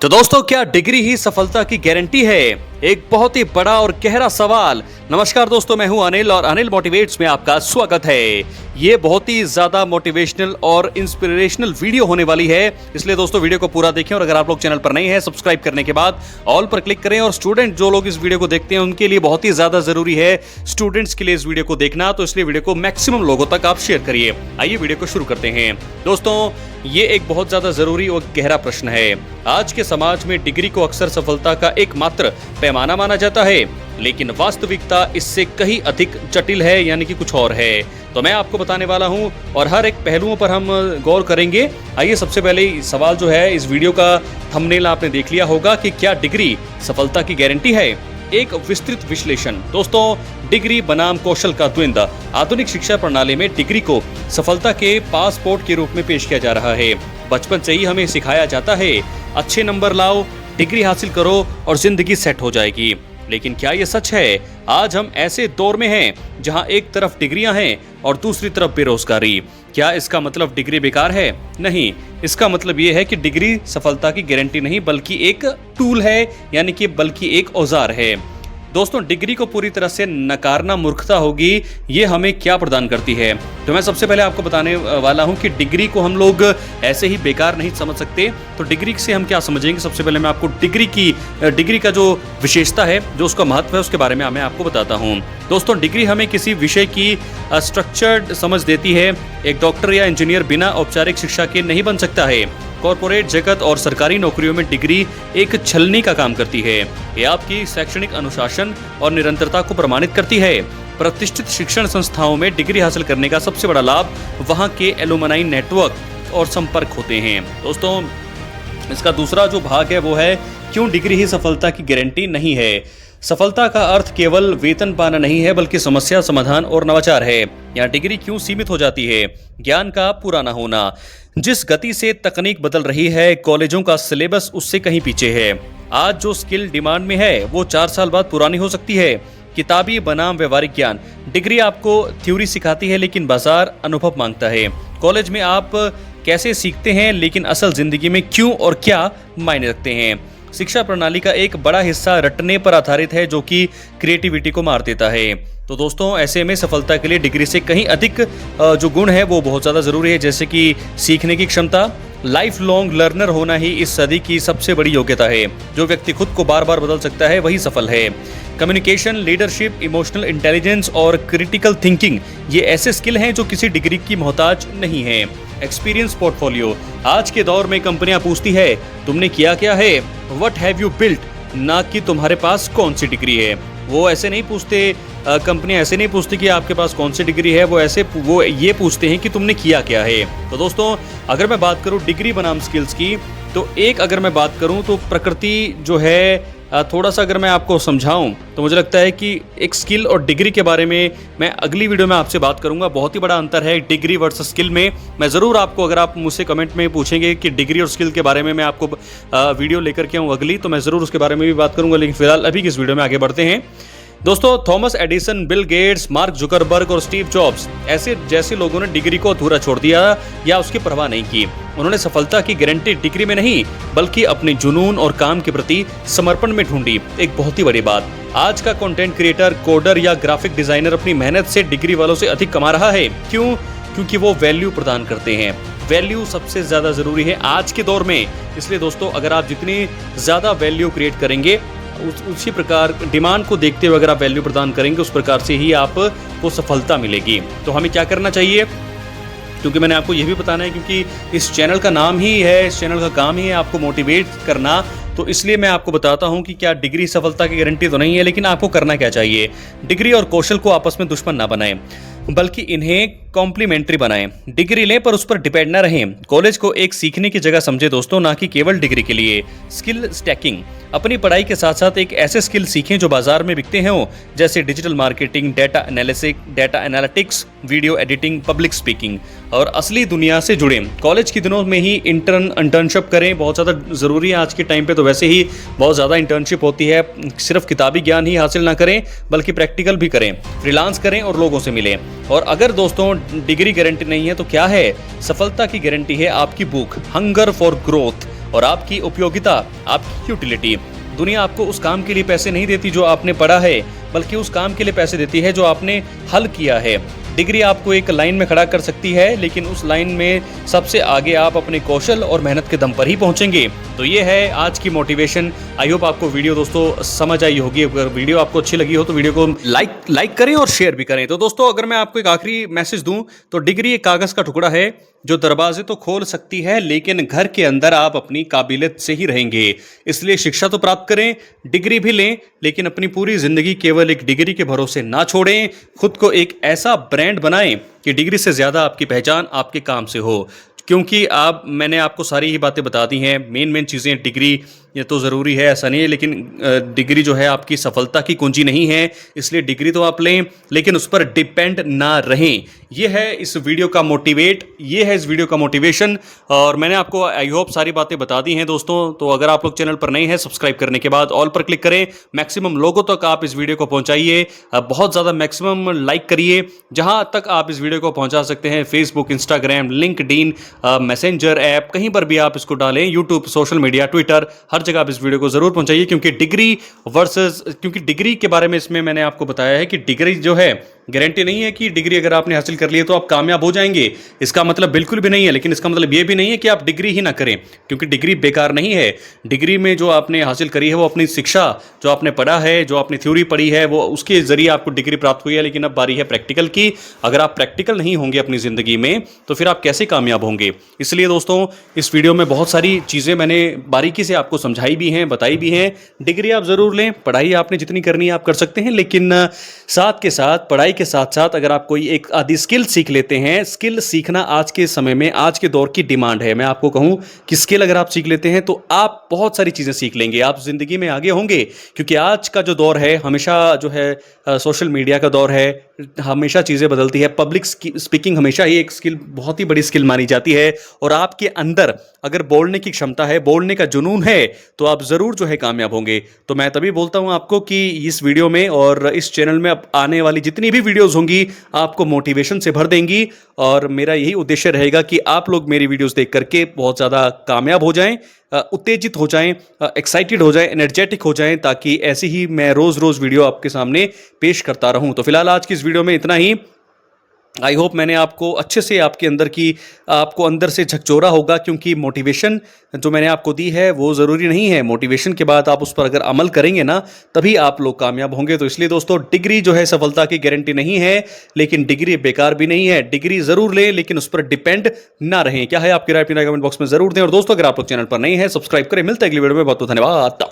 तो दोस्तों, क्या डिग्री ही सफलता की गारंटी है? एक बहुत ही बड़ा और गहरा सवाल। नमस्कार दोस्तों, मैं हूं अनिल और अनिल मोटिवेट्स में आपका स्वागत है। ये बहुत ही ज्यादा मोटिवेशनल और इंस्पिरेशनल वीडियो होने वाली है, इसलिए दोस्तों वीडियो को पूरा देखें। और अगर आप लोग चैनल पर नए हैं, सब्सक्राइब करने के बाद ऑल पर क्लिक करें। और स्टूडेंट जो लोग इस वीडियो को देखते हैं उनके लिए बहुत ही ज्यादा जरूरी है स्टूडेंट्स के लिए इस वीडियो को देखना, तो इसलिए वीडियो को मैक्सिमम लोगों तक आप शेयर करिए। आइए वीडियो को शुरू करते हैं। दोस्तों, ये एक बहुत ज्यादा जरूरी और गहरा प्रश्न है। आज के समाज में डिग्री को अक्सर सफलता का एकमात्र पैमाना माना जाता है, लेकिन वास्तविकता इससे कहीं अधिक जटिल है, यानी कि कुछ और है। तो मैं आपको बताने वाला हूं और हर एक पहलुओं पर हम गौर करेंगे। आइए, सबसे पहले सवाल जो है, इस वीडियो का थंबनेल आपने देख लिया होगा कि क्या डिग्री सफलता की गारंटी है? एक विस्तृत विश्लेषण। दोस्तों, डिग्री बनाम कौशल का द्वंद्व। आधुनिक शिक्षा प्रणाली में डिग्री को सफलता के पासपोर्ट के रूप में पेश किया जा रहा है। बचपन से ही हमें सिखाया जाता है, अच्छे नंबर लाओ, डिग्री हासिल करो और जिंदगी सेट हो जाएगी। लेकिन क्या ये सच है? आज हम ऐसे दौर में हैं जहां एक तरफ डिग्रियां हैं और दूसरी तरफ बेरोजगारी। क्या इसका मतलब डिग्री बेकार है? नहीं, इसका मतलब ये है कि डिग्री सफलता की गारंटी नहीं, बल्कि एक टूल है, यानी कि बल्कि एक औजार है। दोस्तों, डिग्री को पूरी तरह से नकारना मूर्खता होगी। ये हमें क्या प्रदान करती है? तो मैं सबसे पहले आपको बताने वाला हूं कि डिग्री को हम लोग ऐसे ही बेकार नहीं समझ सकते। तो डिग्री से हम क्या समझेंगे? सबसे पहले मैं आपको डिग्री का जो विशेषता है, जो उसका महत्व है, उसके बारे में मैं आपको बताता हूं। दोस्तों, डिग्री हमें किसी विषय की स्ट्रक्चर्ड समझ देती है। एक डॉक्टर या इंजीनियर बिना औपचारिक शिक्षा के नहीं बन सकता है। कॉर्पोरेट जगत और सरकारी नौकरियों में डिग्री एक छलनी का काम करती है। ये आपकी शैक्षणिक अनुशासन और निरंतरता को प्रमाणित करती है। प्रतिष्ठित शिक्षण संस्थाओं में डिग्री हासिल करने का सबसे बड़ा लाभ वहां के एलुमनाई नेटवर्क और संपर्क होते हैं। दोस्तों, इसका दूसरा जो भाग है वो है, क्यों डिग्री ही सफलता की गारंटी नहीं है? सफलता का अर्थ केवल वेतन पाना नहीं है, बल्कि समस्या समाधान और नवाचार है। यहाँ डिग्री क्यों सीमित हो जाती है? ज्ञान का पूरा न होना। जिस गति से तकनीक बदल रही है, कॉलेजों का सिलेबस उससे कहीं पीछे है। आज जो स्किल डिमांड में है वो 4 साल बाद पुरानी हो सकती है। किताबी बनाम व्यवहारिक ज्ञान। डिग्री आपको थ्योरी सिखाती है, लेकिन बाजार अनुभव मांगता है। कॉलेज में आप कैसे सीखते हैं, लेकिन असल जिंदगी में क्यों और क्या मायने रखते हैं। शिक्षा प्रणाली का एक बड़ा हिस्सा रटने पर आधारित है, जो कि क्रिएटिविटी को मार देता है। तो दोस्तों, ऐसे में सफलता के लिए डिग्री से कहीं अधिक जो गुण है वो बहुत ज़्यादा ज़रूरी है, जैसे कि सीखने की क्षमता। लाइफ लॉन्ग लर्नर होना ही इस सदी की सबसे बड़ी योग्यता है। जो व्यक्ति खुद को बार बार बदल सकता है वही सफल है। कम्युनिकेशन, लीडरशिप, इमोशनल इंटेलिजेंस और क्रिटिकल थिंकिंग, ये ऐसे स्किल हैं जो किसी डिग्री की मोहताज नहीं है। Experience portfolio. आज के दौर में कंपनियां पूछती है, तुमने किया क्या है, व्हाट हैव यू बिल्ट, ना कि तुम्हारे पास कौन सी डिग्री है। वो ऐसे नहीं पूछते, कंपनियां ऐसे नहीं पूछती कि आपके पास कौन सी डिग्री है, वो ये पूछते हैं कि तुमने किया क्या है। तो दोस्तों, अगर मैं बात करूं डिग्री बनाम स्किल्स की, तो अगर मैं बात करूं तो प्रकृति जो है, थोड़ा सा अगर मैं आपको समझाऊं तो मुझे लगता है कि एक स्किल और डिग्री के बारे में मैं अगली वीडियो में आपसे बात करूंगा। बहुत ही बड़ा अंतर है डिग्री वर्सेस स्किल में। मैं ज़रूर आपको, अगर आप मुझसे कमेंट में पूछेंगे कि डिग्री और स्किल के बारे में मैं आपको वीडियो लेकर के आऊँ अगली, तो मैं ज़रूर उसके बारे में भी बात करूंगा। लेकिन फिलहाल अभी की इस वीडियो में आगे बढ़ते हैं। दोस्तों, Thomas Edison, Bill Gates, mark Zuckerberg और स्टीव जॉब्स ऐसे जैसे लोगों ने डिग्री को अधूरा छोड़ दिया या उसकी परवाह नहीं की। उन्होंने सफलता की गारंटी डिग्री में नहीं, बल्कि अपने जुनून और काम के प्रति समर्पण में ढूंढी। एक बहुत ही बड़ी बात, आज का कंटेंट क्रिएटर, कोडर या ग्राफिक डिजाइनर अपनी मेहनत से डिग्री वालों से अधिक कमा रहा है। क्यों? क्योंकि वो वैल्यू प्रदान करते हैं। वैल्यू सबसे ज्यादा जरूरी है आज के दौर में। इसलिए दोस्तों, अगर आप जितनी ज्यादा वैल्यू क्रिएट करेंगे, उसी प्रकार डिमांड को देखते हुए अगर आप वैल्यू प्रदान करेंगे, उस प्रकार से ही आपको सफलता मिलेगी। तो हमें क्या करना चाहिए? क्योंकि मैंने आपको ये भी बताना है, क्योंकि इस चैनल का नाम ही है, इस चैनल का काम ही है आपको मोटिवेट करना। तो इसलिए मैं आपको बताता हूं कि क्या डिग्री सफलता की गारंटी तो नहीं है, लेकिन आपको करना क्या चाहिए। डिग्री और कौशल को आपस में दुश्मन ना बनाएं, बल्कि इन्हें कॉम्प्लीमेंट्री बनाएं। डिग्री लें पर उस पर डिपेंड ना रहें। कॉलेज को एक सीखने की जगह समझे दोस्तों, ना कि केवल डिग्री के लिए। Skill stacking. अपनी पढ़ाई के साथ साथ एक ऐसे स्किल सीखें जो बाजार में बिकते हैं, जैसे digital marketing, data analytics, video editing, public speaking, और असली दुनिया से जुड़े। कॉलेज के दिनों में ही इंटर्नशिप करें, बहुत ज़्यादा ज़रूरी है आज के टाइम पे। तो वैसे ही बहुत ज़्यादा इंटर्नशिप होती है। सिर्फ किताबी ज्ञान ही हासिल ना करें, बल्कि प्रैक्टिकल भी करें, फ्रीलांस करें और लोगों से मिलें। और अगर दोस्तों डिग्री गारंटी नहीं है तो क्या है? सफलता की गारंटी है आपकी भूख, हंगर फॉर ग्रोथ। और आपकी उपयोगिता, आपकी यूटिलिटी। दुनिया आपको उस काम के लिए पैसे नहीं देती जो आपने पढ़ा है, बल्कि उस काम के लिए पैसे देती है जो आपने हल किया है। डिग्री आपको एक लाइन में खड़ा कर सकती है, लेकिन उस लाइन में सबसे आगे आप अपने कौशल और मेहनत के दम पर ही पहुंचेंगे। तो ये है आज की मोटिवेशन। आई होप आपको वीडियो दोस्तों समझ आई होगी। अगर वीडियो आपको अच्छी लगी हो तो वीडियो को लाइक करें और शेयर भी करें। तो दोस्तों, अगर मैं आपको एक आखिरी मैसेज दूं तो डिग्री एक कागज का टुकड़ा है जो दरवाजे तो खोल सकती है, लेकिन घर के अंदर आप अपनी काबिलियत से ही रहेंगे। इसलिए शिक्षा तो प्राप्त करें, डिग्री भी लें, लेकिन अपनी पूरी जिंदगी केवल एक डिग्री के भरोसे ना छोड़ें। खुद को एक ऐसा ब्रांड बनाएं कि डिग्री से ज्यादा आपकी पहचान आपके काम से हो। क्योंकि मैंने आपको सारी ही बातें बता दी हैं, मेन चीज़ें। डिग्री ये तो ज़रूरी है, ऐसा नहीं है, लेकिन डिग्री जो है आपकी सफलता की कुंजी नहीं है। इसलिए डिग्री तो आप लें, लेकिन उस पर डिपेंड ना रहें। ये है इस वीडियो का मोटिवेट, ये है इस वीडियो का मोटिवेशन। और मैंने आपको आई होप सारी बातें बता दी हैं दोस्तों। तो अगर आप लोग चैनल पर नए हैं, सब्सक्राइब करने के बाद ऑल पर क्लिक करें। मैक्सिमम लोगों तक आप इस वीडियो को पहुंचाइए, बहुत ज़्यादा मैक्सिमम लाइक करिए। जहां तक आप इस वीडियो को पहुंचा सकते हैं, Facebook, Instagram, LinkedIn, messenger app, कहीं पर भी आप इसको डालें, यूट्यूब, सोशल मीडिया, ट्विटर, हर जगह आप इस वीडियो को जरूर पहुंचाइए। क्योंकि डिग्री के बारे में इसमें मैंने आपको बताया है कि डिग्री जो है गारंटी नहीं है कि डिग्री अगर आपने हासिल कर ली है तो आप कामयाब हो जाएंगे। इसका मतलब बिल्कुल भी नहीं है। लेकिन इसका मतलब ये भी नहीं है कि आप डिग्री ही ना करें, क्योंकि डिग्री बेकार नहीं है। डिग्री में जो आपने हासिल करी है वो अपनी शिक्षा, जो आपने पढ़ा है, जो आपने थ्योरी पढ़ी है, वो उसके जरिए आपको डिग्री प्राप्त हुई है। लेकिन अब बारी है प्रैक्टिकल की। अगर आप प्रैक्टिकल नहीं होंगे अपनी जिंदगी में तो फिर आप कैसे कामयाब होंगे। इसलिए दोस्तों, इस वीडियो में बहुत सारी चीजें मैंने बारीकी से आपको समझाई भी हैं, बताई भी हैं। डिग्री आप जरूर लें, पढ़ाई आपने जितनी करनी है आप कर सकते हैं, लेकिन साथ के साथ, पढ़ाई के साथ साथ अगर आप कोई एक आधी स्किल सीख लेते हैं, स्किल सीखना आज के समय में, आज के दौर की डिमांड है। मैं आपको कहूं कि स्किल अगर आप सीख लेते हैं तो आप बहुत सारी चीजें सीख लेंगे, आप जिंदगी में आगे होंगे। क्योंकि आज का जो दौर है, हमेशा जो है सोशल मीडिया का दौर है, हमेशा चीजें बदलती है। पब्लिक स्पीकिंग हमेशा ही एक स्किल, बहुत ही बड़ी स्किल मानी जाती है। और आपके अंदर अगर बोलने की क्षमता है, बोलने का जुनून है, तो आप जरूर जो है कामयाब होंगे। तो मैं तभी बोलता हूं आपको कि इस वीडियो में और इस चैनल में अब आने वाली जितनी भी वीडियोस होंगी आपको मोटिवेशन से भर देंगी। और मेरा यही उद्देश्य रहेगा कि आप लोग मेरी वीडियोस देख करके बहुत ज़्यादा कामयाब हो जाएं, उत्तेजित हो जाएं, एक्साइटेड हो जाएं, एनर्जेटिक हो जाएं, ताकि ऐसी ही मैं रोज़ रोज़ वीडियो आपके सामने पेश करता रहूं। तो फिलहाल आज की इस वीडियो में इतना ही। आई होप मैंने आपको अच्छे से आपके अंदर की, आपको अंदर से झकझोरा होगा। क्योंकि मोटिवेशन जो मैंने आपको दी है वो ज़रूरी नहीं है। मोटिवेशन के बाद आप उस पर अगर अमल करेंगे ना, तभी आप लोग कामयाब होंगे। तो इसलिए दोस्तों, डिग्री जो है सफलता की गारंटी नहीं है, लेकिन डिग्री बेकार भी नहीं है। डिग्री ज़रूर लें, लेकिन उस पर डिपेंड ना रहें। क्या है आपकी राय, अपनी राय कमेंट बॉक्स में ज़रूर दें। और दोस्तों, अगर आप लोग चैनल पर नए हैं, सब्सक्राइब करें। मिलता है अगली वीडियो में। बहुत बहुत धन्यवाद।